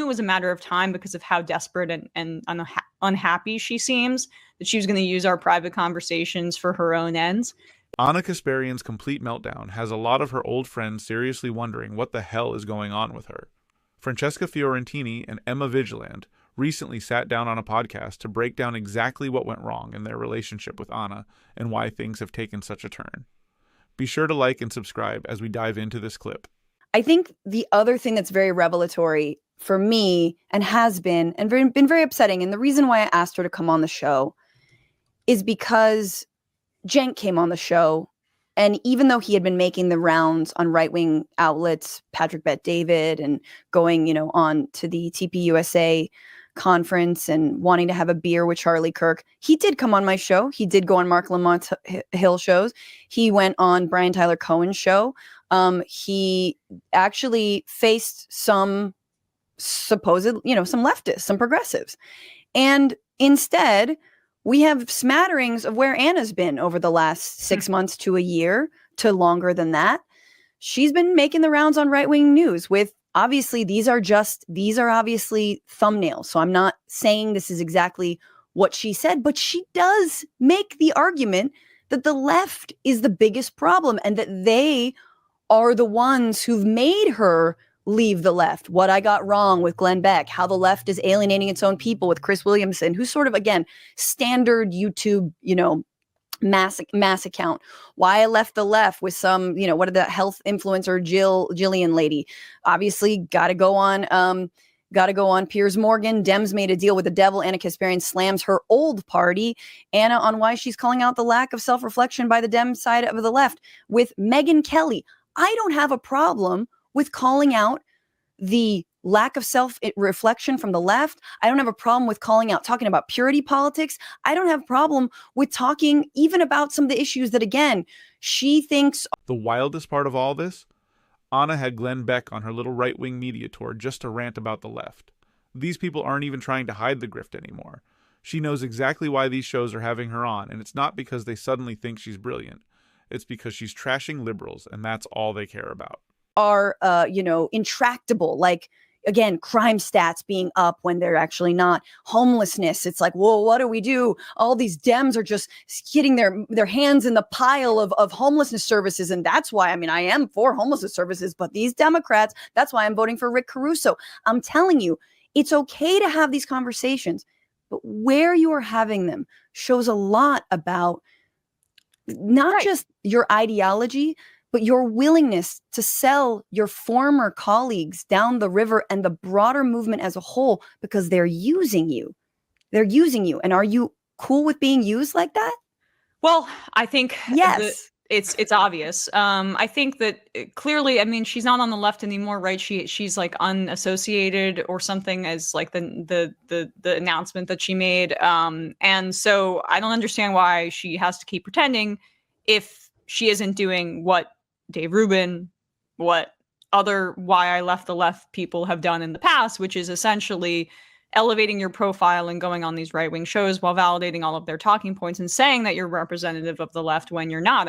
It was a matter of time because of how desperate and unhappy she seems, that she was going to use our private conversations for her own ends. Anna Kasparian's complete meltdown has a lot of her old friends seriously wondering what the hell is going on with her. Francesca Fiorentini and Emma Vigeland recently sat down on a podcast to break down exactly what went wrong in their relationship with Anna and why things have taken such a turn. Be sure to like and subscribe as we dive into this clip. I think the other thing that's very revelatory for me and has been and been very upsetting, and the reason why I asked her to come on the show is because Cenk came on the show, and even though he had been making the rounds on right-wing outlets, Patrick Bet-David, and going, on to the TPUSA conference and wanting to have a beer with Charlie Kirk, he did come on my show. He did go on Mark Lamont Hill shows. He went on Brian Tyler Cohen's show. He actually faced some supposed, some leftists, some progressives. And instead, we have smatterings of where Anna's been over the last 6 months to a year to longer than that. She's been making the rounds on right-wing news with, obviously, these are obviously thumbnails. So I'm not saying this is exactly what she said, but she does make the argument that the left is the biggest problem and that they are the ones who've made her leave the left. What I got wrong with Glenn Beck, how the left is alienating its own people with Chris Williamson, who's sort of, again, standard YouTube, mass account. Why I left the left with some, what did that health influencer Jillian lady? Obviously, got to go on Piers Morgan. Dems made a deal with the devil. Anna Kasparian slams her old party. Anna on why she's calling out the lack of self-reflection by the Dem side of the left with Megyn Kelly. I don't have a problem with calling out the lack of self-reflection from the left. I don't have a problem with talking about purity politics. I don't have a problem with talking even about some of the issues that, again, she thinks. The wildest part of all this? Anna had Glenn Beck on her little right-wing media tour just to rant about the left. These people aren't even trying to hide the grift anymore. She knows exactly why these shows are having her on, and it's not because they suddenly think she's brilliant. It's because she's trashing liberals, and that's all they care about. Are, intractable, like, again, crime stats being up when they're actually not. Homelessness, it's like, well, what do we do? All these Dems are just getting their hands in the pile of homelessness services. And that's why, I am for homelessness services, but these Democrats, that's why I'm voting for Rick Caruso. I'm telling you, it's okay to have these conversations, but where you are having them shows a lot about not just your ideology, but your willingness to sell your former colleagues down the river and the broader movement as a whole because they're using you. They're using you. And are you cool with being used like that? Well, I think yes, it's obvious. I think that clearly, she's not on the left anymore, right? She's like unassociated or something, as like the announcement that she made. And so I don't understand why she has to keep pretending if she isn't doing what Dave Rubin, what other Why I Left the Left people have done in the past, which is essentially elevating your profile and going on these right-wing shows while validating all of their talking points and saying that you're representative of the left when you're not.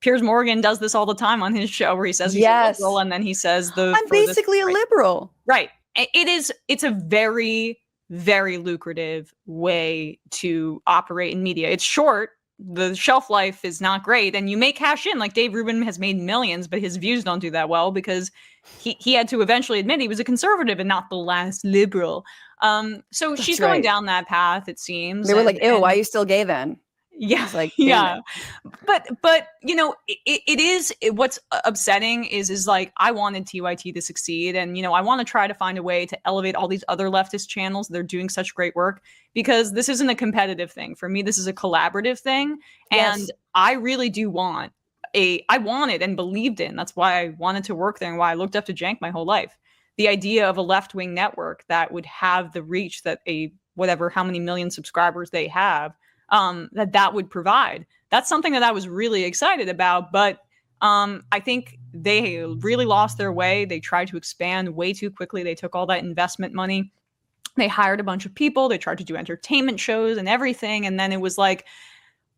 Piers Morgan does this all the time on his show where he says he's a liberal and then he says I'm basically a liberal. Right. It's a very, very lucrative way to operate in media. It's short. The shelf life is not great, and you may cash in. Like Dave Rubin has made millions, but his views don't do that well because he had to eventually admit he was a conservative and not the last liberal. So she's going down that path, it seems. They were like, ew, why are you still gay then? Yeah, like, yeah. But it is what's upsetting is like I wanted TYT to succeed, and I want to try to find a way to elevate all these other leftist channels. They're doing such great work because this isn't a competitive thing for me. This is a collaborative thing, and I really do want I wanted and believed in. That's why I wanted to work there and why I looked up to Cenk my whole life. The idea of a left-wing network that would have the reach that how many million subscribers they have. That would provide. That's something that I was really excited about, but I think they really lost their way. They tried to expand way too quickly. They took all that investment money. They hired a bunch of people. They tried to do entertainment shows and everything. And then it was like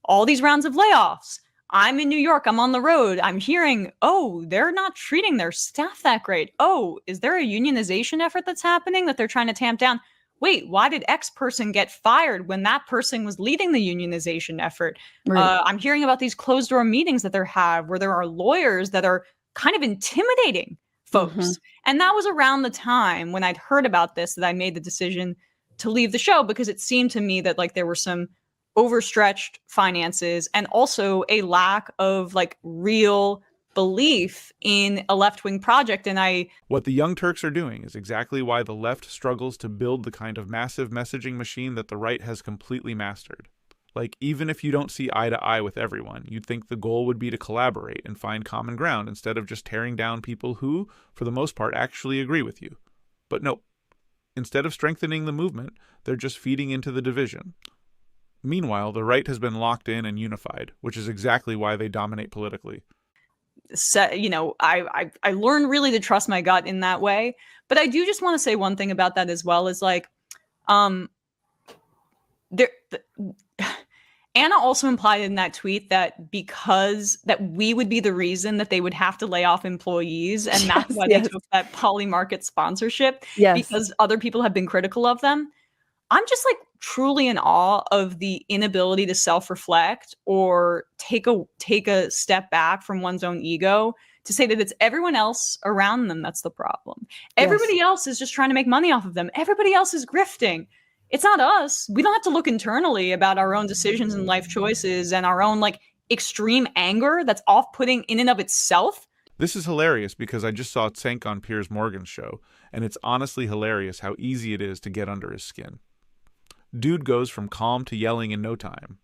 all these rounds of layoffs. I'm in New York, I'm on the road, I'm hearing, oh, they're not treating their staff that great. Oh, is there a unionization effort that's happening that they're trying to tamp down? Wait, why did X person get fired when that person was leading the unionization effort? Right. I'm hearing about these closed door meetings that they have where there are lawyers that are kind of intimidating folks. And that was around the time when I'd heard about this that I made the decision to leave the show, because it seemed to me that like there were some overstretched finances and also a lack of like real belief in a left-wing project. And what the Young Turks are doing is exactly why the left struggles to build the kind of massive messaging machine that the right has completely mastered. Like, even if you don't see eye to eye with everyone, you'd think the goal would be to collaborate and find common ground instead of just tearing down people who, for the most part, actually agree with you. But nope. Instead of strengthening the movement, they're just feeding into the division. Meanwhile, the right has been locked in and unified, which is exactly why they dominate politically. I learned really to trust my gut in that way. But I do just want to say one thing about that as well, is like, Anna also implied in that tweet that because that we would be the reason that they would have to lay off employees, and that's why they took that Polymarket sponsorship, because other people have been critical of them. I'm just like truly in awe of the inability to self-reflect or take a step back from one's own ego to say that it's everyone else around them that's the problem. Everybody else is just trying to make money off of them. Everybody else is grifting. It's not us. We don't have to look internally about our own decisions and life choices and our own like extreme anger that's off-putting in and of itself. This is hilarious because I just saw Cenk on Piers Morgan's show, and it's honestly hilarious how easy it is to get under his skin. Dude goes from calm to yelling in no time.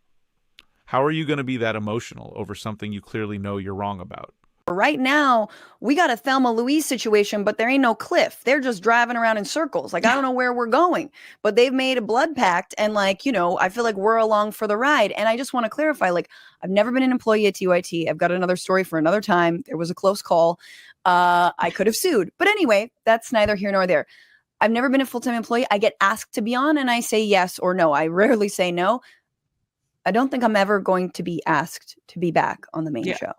How are you going to be that emotional over something you clearly know you're wrong about? Right now, we got a Thelma Louise situation, but there ain't no cliff. They're just driving around in circles. Like, I don't know where we're going, but they've made a blood pact. And like, you know, I feel like we're along for the ride. And I just want to clarify, like, I've never been an employee at TYT. I've got another story for another time. There was a close call. I could have sued. But anyway, that's neither here nor there. I've never been a full-time employee. I get asked to be on and I say yes or no. I rarely say no. I don't think I'm ever going to be asked to be back on the main show.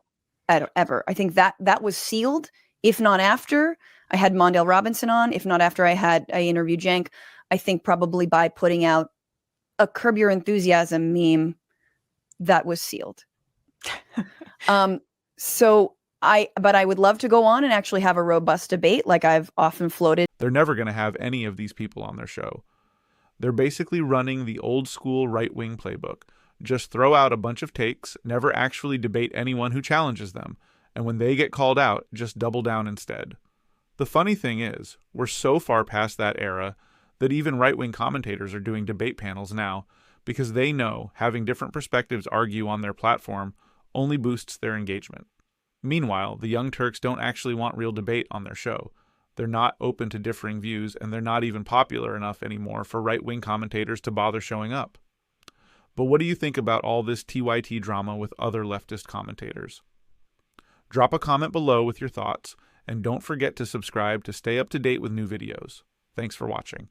Ever. I think that was sealed, if not after I had Mondale Robinson on, if not after I interviewed Cenk. I think probably by putting out a Curb Your Enthusiasm meme, that was sealed. But I would love to go on and actually have a robust debate like I've often floated. They're never going to have any of these people on their show. They're basically running the old school right-wing playbook. Just throw out a bunch of takes, never actually debate anyone who challenges them, and when they get called out, just double down instead. The funny thing is, we're so far past that era that even right-wing commentators are doing debate panels now because they know having different perspectives argue on their platform only boosts their engagement. Meanwhile, the Young Turks don't actually want real debate on their show. They're not open to differing views, and they're not even popular enough anymore for right-wing commentators to bother showing up. But what do you think about all this TYT drama with other leftist commentators? Drop a comment below with your thoughts, and don't forget to subscribe to stay up to date with new videos. Thanks for watching.